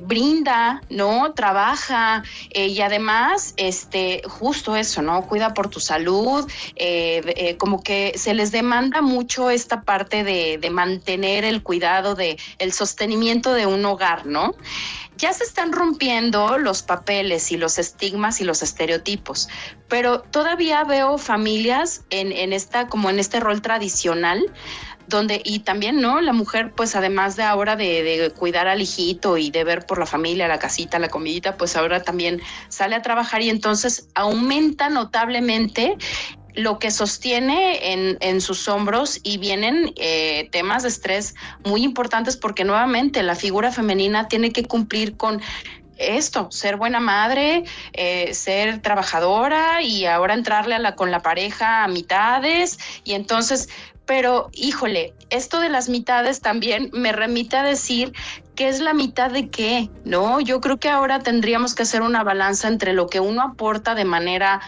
S17: Brinda, ¿no? Trabaja y además, justo eso, ¿no? Cuida por tu salud, como que se les demanda mucho esta parte de mantener el cuidado, el sostenimiento de un hogar, ¿no? Ya se están rompiendo los papeles y los estigmas y los estereotipos, pero todavía veo familias en este rol tradicional, donde, y también, ¿no? La mujer, pues además de ahora de cuidar al hijito y de ver por la familia, la casita, la comidita, pues ahora también sale a trabajar y entonces aumenta notablemente lo que sostiene en sus hombros y vienen temas de estrés muy importantes porque nuevamente la figura femenina tiene que cumplir con esto, ser buena madre, ser trabajadora y ahora entrarle con la pareja a mitades y entonces... Pero, híjole, esto de las mitades también me remite a decir ¿qué es la mitad de qué? ¿No? Yo creo que ahora tendríamos que hacer una balanza entre lo que uno aporta de manera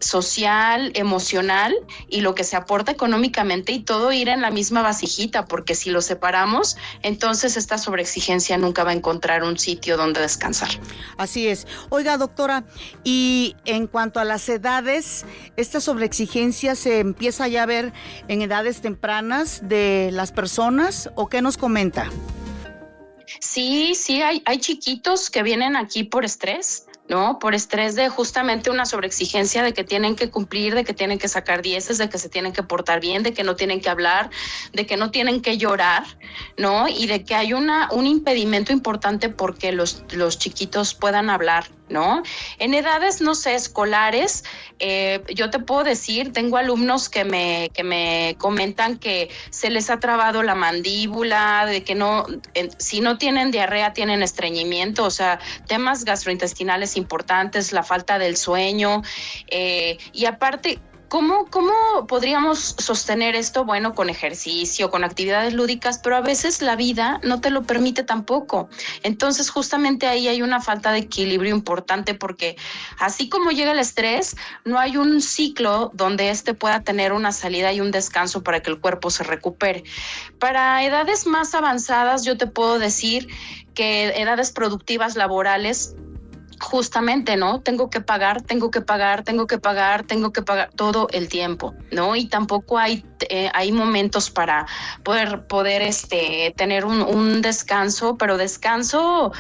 S17: social, emocional y lo que se aporta económicamente y todo ir en la misma vasijita, porque si lo separamos, entonces esta sobreexigencia nunca va a encontrar un sitio donde descansar.
S2: Así es. Oiga, doctora, y en cuanto a las edades, ¿esta sobreexigencia se empieza ya a ver en edades tempranas de las personas o qué nos comenta?
S17: Sí, hay chiquitos que vienen aquí por estrés, ¿no? Por estrés de justamente una sobreexigencia de que tienen que cumplir, de que tienen que sacar 10, de que se tienen que portar bien, de que no tienen que hablar, de que no tienen que llorar, ¿no? Y de que hay un impedimento importante porque los chiquitos puedan hablar, ¿no? En edades, no sé, escolares, yo te puedo decir, tengo alumnos que me comentan que se les ha trabado la mandíbula, de que si no tienen diarrea, tienen estreñimiento, o sea, temas gastrointestinales importantes, la falta del sueño, y aparte, ¿Cómo podríamos sostener esto? Bueno, con ejercicio, con actividades lúdicas, pero a veces la vida no te lo permite tampoco. Entonces, justamente ahí hay una falta de equilibrio importante porque así como llega el estrés, no hay un ciclo donde pueda tener una salida y un descanso para que el cuerpo se recupere. Para edades más avanzadas, yo te puedo decir que edades productivas laborales, justamente, ¿no? Tengo que pagar todo el tiempo, ¿no? Y tampoco hay momentos para poder tener un descanso, pero descanso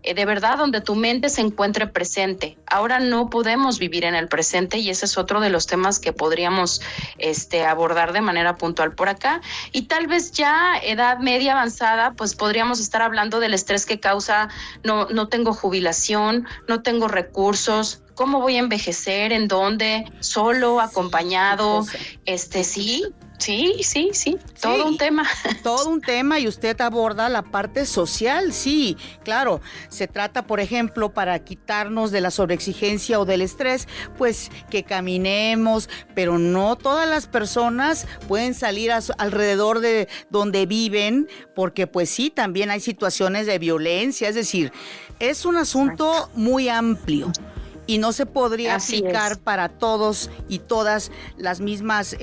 S17: de verdad donde tu mente se encuentre presente. Ahora no podemos vivir en el presente y ese es otro de los temas que podríamos abordar de manera puntual por acá. Y tal vez ya edad media avanzada, pues podríamos estar hablando del estrés que causa no tengo jubilación, no tengo recursos, ¿cómo voy a envejecer? ¿En dónde? ¿Solo? ¿Acompañado? Sí, todo un tema.
S2: Todo un tema y usted aborda la parte social, sí, claro. Se trata, por ejemplo, para quitarnos de la sobreexigencia o del estrés, pues que caminemos, pero no todas las personas pueden salir alrededor de donde viven, porque pues sí, también hay situaciones de violencia, es decir, es un asunto muy amplio. Y no se podría aplicar para todos y todas las mismas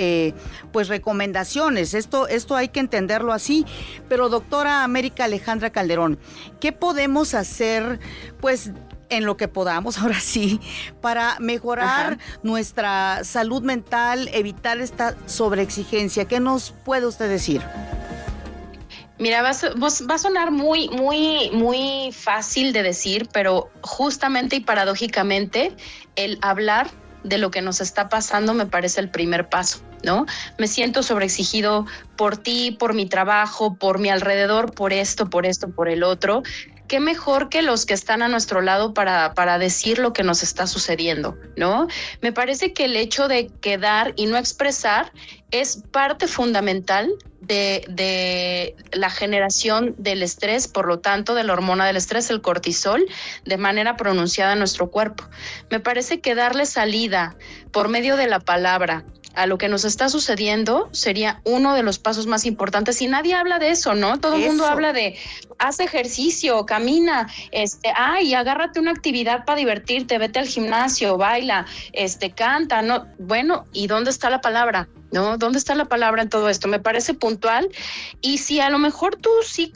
S2: pues recomendaciones. Esto hay que entenderlo así. Pero doctora América Alejandra Calderón, ¿qué podemos hacer pues en lo que podamos ahora sí para mejorar nuestra salud mental, evitar esta sobreexigencia? ¿Qué nos puede usted decir?
S17: Mira, va a sonar muy fácil de decir, pero justamente y paradójicamente el hablar de lo que nos está pasando me parece el primer paso, ¿no? Me siento sobreexigido por ti, por mi trabajo, por mi alrededor, por esto, por el otro. Qué mejor que los que están a nuestro lado para decir lo que nos está sucediendo, ¿no? Me parece que el hecho de quedar y no expresar es parte fundamental de la generación del estrés, por lo tanto, de la hormona del estrés, el cortisol, de manera pronunciada en nuestro cuerpo. Me parece que darle salida por medio de la palabra a lo que nos está sucediendo sería uno de los pasos más importantes, y nadie habla de eso, ¿no? Todo el mundo habla de haz ejercicio, camina, agárrate una actividad para divertirte, vete al gimnasio, baila, canta, ¿no? Bueno, ¿y dónde está la palabra? ¿No? ¿Dónde está la palabra en todo esto? Me parece puntual, y si a lo mejor tu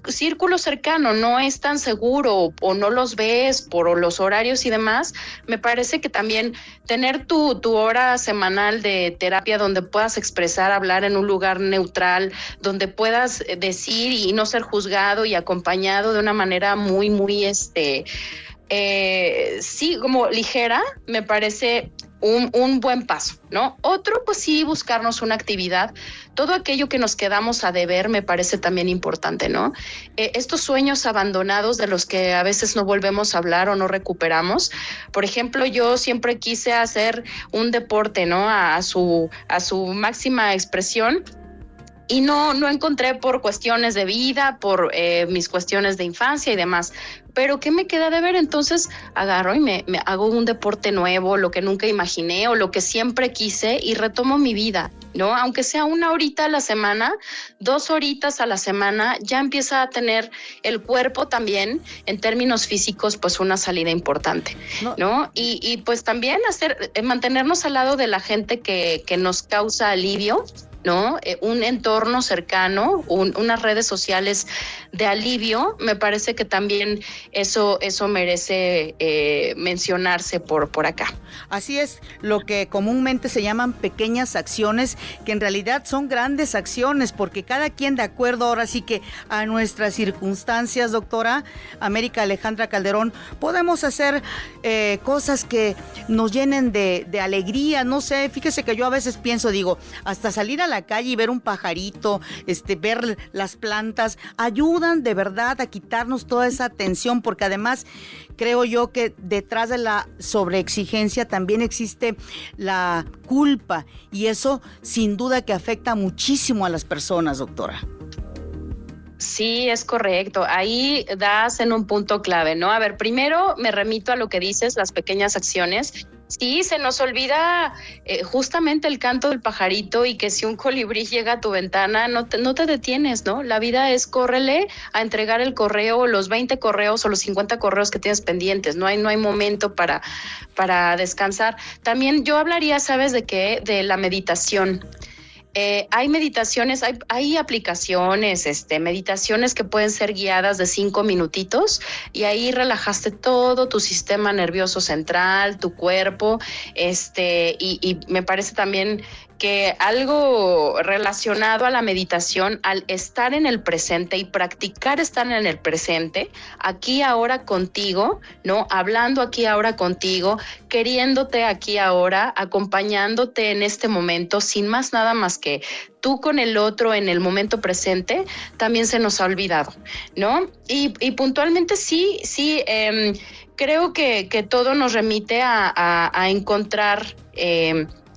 S17: círculo cercano no es tan seguro o no los ves por los horarios y demás, me parece que también tener tu hora semanal de terapia donde puedas expresar, hablar en un lugar neutral, donde puedas decir y no ser juzgado y acompañado de una manera muy como ligera, me parece un buen paso, ¿no? Otro, pues sí, buscarnos una actividad. Todo aquello que nos quedamos a deber me parece también importante, ¿no? Estos sueños abandonados de los que a veces no volvemos a hablar o no recuperamos. Por ejemplo, yo siempre quise hacer un deporte, ¿no? A su máxima expresión. Y no encontré por cuestiones de vida, por mis cuestiones de infancia y demás. Pero ¿qué me queda de ver? Entonces agarro y me hago un deporte nuevo, lo que nunca imaginé o lo que siempre quise, y retomo mi vida, ¿no? Aunque sea 1 horita a la semana, 2 horitas a la semana, ya empieza a tener el cuerpo también, en términos físicos, pues una salida importante, ¿no? Y pues también mantenernos al lado de la gente que nos causa alivio, ¿no? Un entorno cercano, unas redes sociales de alivio, me parece que también eso merece mencionarse por acá.
S2: Así es, lo que comúnmente se llaman pequeñas acciones, que en realidad son grandes acciones, porque cada quien, de acuerdo ahora sí que a nuestras circunstancias, doctora América Alejandra Calderón, podemos hacer cosas que nos llenen de alegría. No sé, fíjese que yo a veces pienso, digo, hasta salir a la calle y ver un pajarito, ver las plantas, ayudan de verdad a quitarnos toda esa tensión, porque además creo yo que detrás de la sobreexigencia también existe la culpa, y eso sin duda que afecta muchísimo a las personas, doctora.
S17: Sí, es correcto. Ahí das en un punto clave, ¿no? A ver, primero me remito a lo que dices, las pequeñas acciones. Sí, se nos olvida justamente el canto del pajarito, y que si un colibrí llega a tu ventana, no te detienes, ¿no? La vida es córrele a entregar el correo, los 20 correos o los 50 correos que tienes pendientes. No hay momento para descansar. También yo hablaría, ¿sabes de qué? De la meditación. Hay meditaciones, hay aplicaciones, meditaciones que pueden ser guiadas de 5 minutitos, y ahí relajaste todo tu sistema nervioso central, tu cuerpo, y me parece también que algo relacionado a la meditación, al estar en el presente y practicar estar en el presente, aquí ahora contigo, ¿no? Hablando aquí ahora contigo, queriéndote aquí ahora, acompañándote en este momento, sin más nada más que tú con el otro en el momento presente, también se nos ha olvidado, ¿no? Y puntualmente sí, creo que todo nos remite a encontrar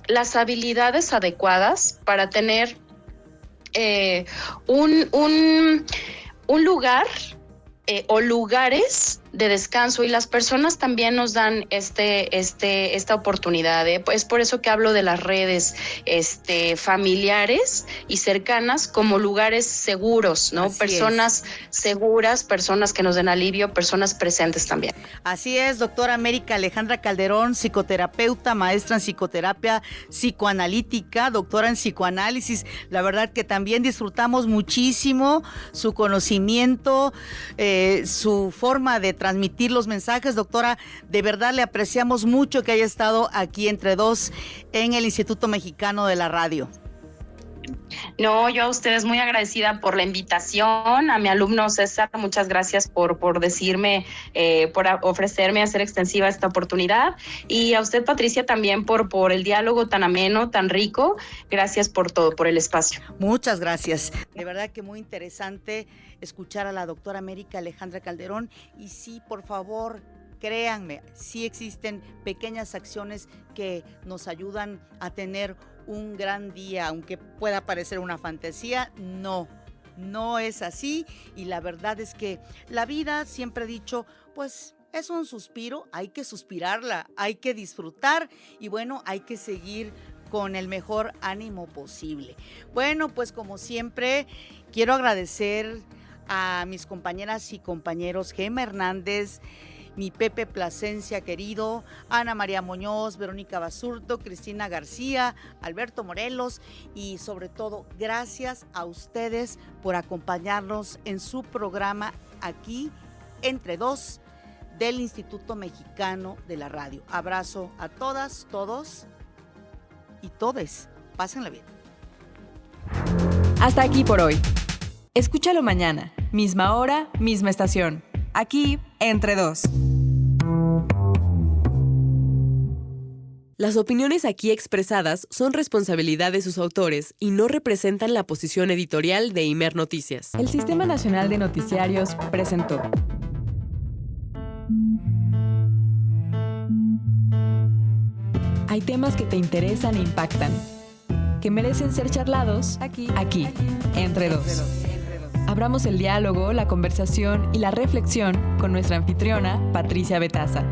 S17: las habilidades adecuadas para tener un lugar o lugares de descanso, y las personas también nos dan esta oportunidad. Es por eso que hablo de las redes familiares y cercanas como lugares seguros, ¿no?
S2: Así
S17: personas seguras, personas que nos den alivio, personas presentes también.
S2: Así es, doctora América Alejandra Calderón, psicoterapeuta, maestra en psicoterapia psicoanalítica, doctora en psicoanálisis. La verdad que también disfrutamos muchísimo su conocimiento, su forma de transmitir los mensajes. Doctora, de verdad le apreciamos mucho que haya estado aquí entre dos en el Instituto Mexicano de la Radio.
S17: No, yo a ustedes muy agradecida por la invitación, a mi alumno César, muchas gracias por decirme, por ofrecerme hacer extensiva esta oportunidad, y a usted, Patricia, también por el diálogo tan ameno, tan rico. Gracias por todo, por el espacio.
S2: Muchas gracias. De verdad que muy interesante escuchar a la doctora América Alejandra Calderón, y sí, por favor, créanme, sí existen pequeñas acciones que nos ayudan a tener un gran día, aunque pueda parecer una fantasía. No es así, y la verdad es que la vida, siempre he dicho, pues es un suspiro, hay que suspirarla, hay que disfrutar, y bueno, hay que seguir con el mejor ánimo posible. Bueno, pues como siempre, quiero agradecer a mis compañeras y compañeros Gema Hernández, mi Pepe Plasencia querido, Ana María Muñoz, Verónica Basurto, Cristina García, Alberto Morelos, y sobre todo gracias a ustedes por acompañarnos en su programa aquí Entre Dos del Instituto Mexicano de la Radio. Abrazo a todas, todos y todes. Pásenla bien.
S1: Hasta aquí por hoy. Escúchalo mañana, misma hora, misma estación. Aquí, Entre Dos.
S18: Las opiniones aquí expresadas son responsabilidad de sus autores y no representan la posición editorial de Imer Noticias.
S1: El Sistema Nacional de Noticiarios presentó. Hay temas que te interesan e impactan, que merecen ser charlados aquí, Entre Dos. Abramos el diálogo, la conversación y la reflexión con nuestra anfitriona, Patricia Betaza.